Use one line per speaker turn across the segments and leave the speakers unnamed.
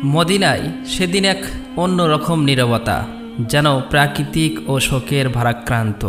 মদিনায় সেদিন এক অন্যরকম নীরবতা, যেন প্রাকৃতিক ও শোকের ভারাক্রান্ত।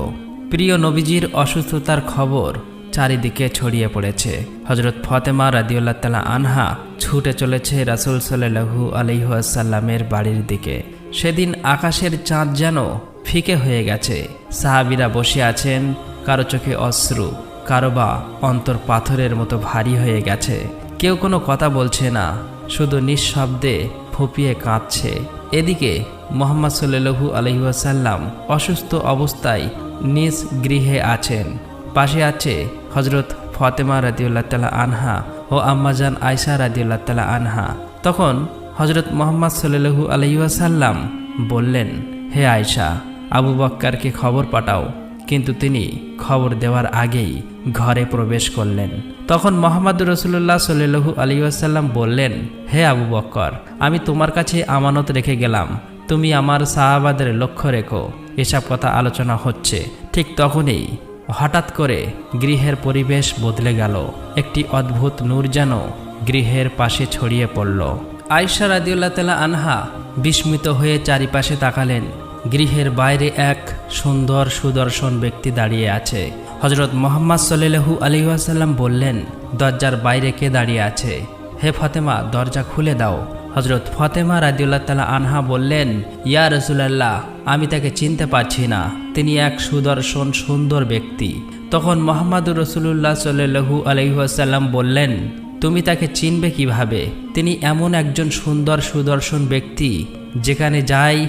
প্রিয় নবীজির অসুস্থতার খবর চারিদিকে ছড়িয়ে পড়েছে। হজরত ফাতেমা রাদিয়াল্লাহু তাআলা আনহা ছুটে চলেছে রাসূল সাল্লাল্লাহু আলাইহি ওয়াসাল্লামের বাড়ির দিকে। সেদিন আকাশের চাঁদ যেন ফিকে হয়ে গেছে। সাহাবীরা বসে আছেন, কারো চোখে অশ্রু, কারো বা অন্তর পাথরের মতো ভারী হয়ে গেছে। কেউ কোনো কথা বলছে না, শুধু নিঃশব্দে ফুঁপিয়ে কাঁদছে। এদিকে মুহাম্মদ সাল্লাল্লাহু আলাইহি ওয়াসাল্লাম অসুস্থ অবস্থায় নিজ গৃহে আছেন। পাশে আছে হজরত ফাতেমা রাদিয়াল্লাহু তাআলা আনহা ও আম্মাজান আয়েশা রাদিয়াল্লাহু তাআলা আনহা। তখন হজরত মুহাম্মদ সাল্লাল্লাহু আলাইহি ওয়াসাল্লাম বললেন, হে আয়েশা, আবু বক্করকে খবর পাঠাও। কিন্তু তিনি খবর দেওয়ার আগেই ঘরে প্রবেশ করলেন। তখন মুহাম্মদুর রাসূলুল্লাহ সাল্লাল্লাহু আলাইহি ওয়াসাল্লাম বললেন, হে আবু বক্কর, আমি তোমার কাছে আমানত রেখে গেলাম, তুমি আমার সাহাবাদের লক্ষ্য রেখো। এসব কথা আলোচনা হচ্ছে। ঠিক তখনই হঠাৎ করে গৃহের পরিবেশ বদলে গেল। একটি অদ্ভুত নূর যেন গৃহের পাশে ছড়িয়ে পড়ল। আয়েশা রাদিয়াল্লাহু তাআলা আনহা বিস্মিত হয়ে চারিপাশে তাকালেন। গৃহের বাইরে এক সুন্দর সুদর্শন ব্যক্তি দাঁড়িয়ে আছে। হজরত মুহাম্মদ সাল্লাল্লাহু আলাইহি ওয়াসাল্লাম বললেন, দরজার বাইরে কে দাঁড়িয়ে আছে? হে ফাতেমা, দরজা খুলে দাও। হজরত ফাতেমা রাদিয়াল্লাহু তাআলা আনহা বললেন, ইয়া রাসূলুল্লাহ, আমি তাকে চিনতে পারছি না, তিনি এক সুদর্শন সুন্দর ব্যক্তি। তখন মুহাম্মদুর রাসূলুল্লাহ সাল্লাল্লাহু আলাইহি ওয়াসাল্লাম বললেন, তুমি তাকে চিনবে কিভাবে? তিনি এমন একজন সুন্দর সুদর্শন ব্যক্তি, যেখানে যায়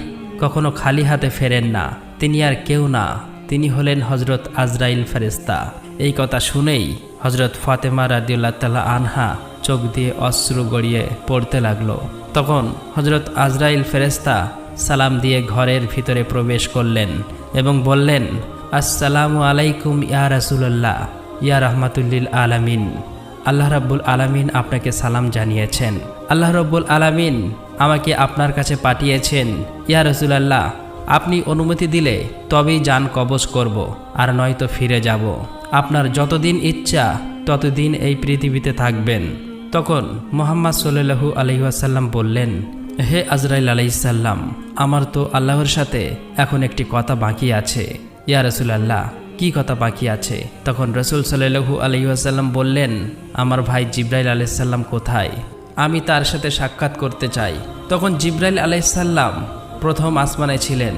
কখনো খালি হাতে ফেরেন না। তিনি আর কেউ না, তিনি হলেন হজরত আজরাইল ফেরেশতা। এই কথা শুনেই হজরত ফাতেমা রাদিয়াল্লাহু তাআলা আনহা চোখ দিয়ে অশ্রু গড়িয়ে পড়তে লাগলো। তখন হজরত আজরাইল ফেরেশতা সালাম দিয়ে ঘরের ভিতরে প্রবেশ করলেন এবং বললেন, আসসালামু আলাইকুম ইয়া রাসূলুল্লাহ, ইয়া রাহমাতুল্লিল আলামিন। আল্লাহ রাব্বুল আলামিন আপনাকে সালাম জানিয়েছেন। আল্লাহ রাব্বুল আলামিন আমাকে আপনার কাছে পাঠিয়েছেন। ইয়া রাসূলুল্লাহ, আপনি অনুমতি দিলে তবেই জান কবজ করব, আর নয়তো ফিরে যাব। আপনার যতদিন ইচ্ছা ততদিন এই পৃথিবীতে থাকবেন। তখন মুহাম্মদ সাল্লাল্লাহু আলাইহি ওয়াসাল্লাম বললেন, হে আজরাইল আলাইহিস সালাম, আমার তো আল্লাহর সাথে এখন একটি কথা বাকি আছে। ইয়া রাসূলুল্লাহ, কি কথা বাকি আছে? তখন রাসূল সাল্লাল্লাহু আলাইহি ওয়াসাল্লাম বললেন, আমার ভাই জিবরাইল আলাইহিস সালাম কোথায়? আমি তার সাথে সাক্ষাৎ করতে চাই। তখন জিবরাইল আলাইহিস সালাম প্রথম আসমানে ছিলেন।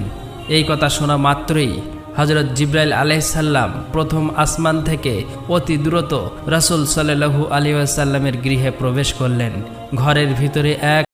এই কথা শোনা মাত্রই হযরত জিবরাইল আলাইহিস সালাম প্রথম আসমান থেকে অতি দ্রুত রাসূল সাল্লাল্লাহু আলাইহি ওয়াসাল্লামের গৃহে প্রবেশ করলেন। ঘরের ভিতরে এক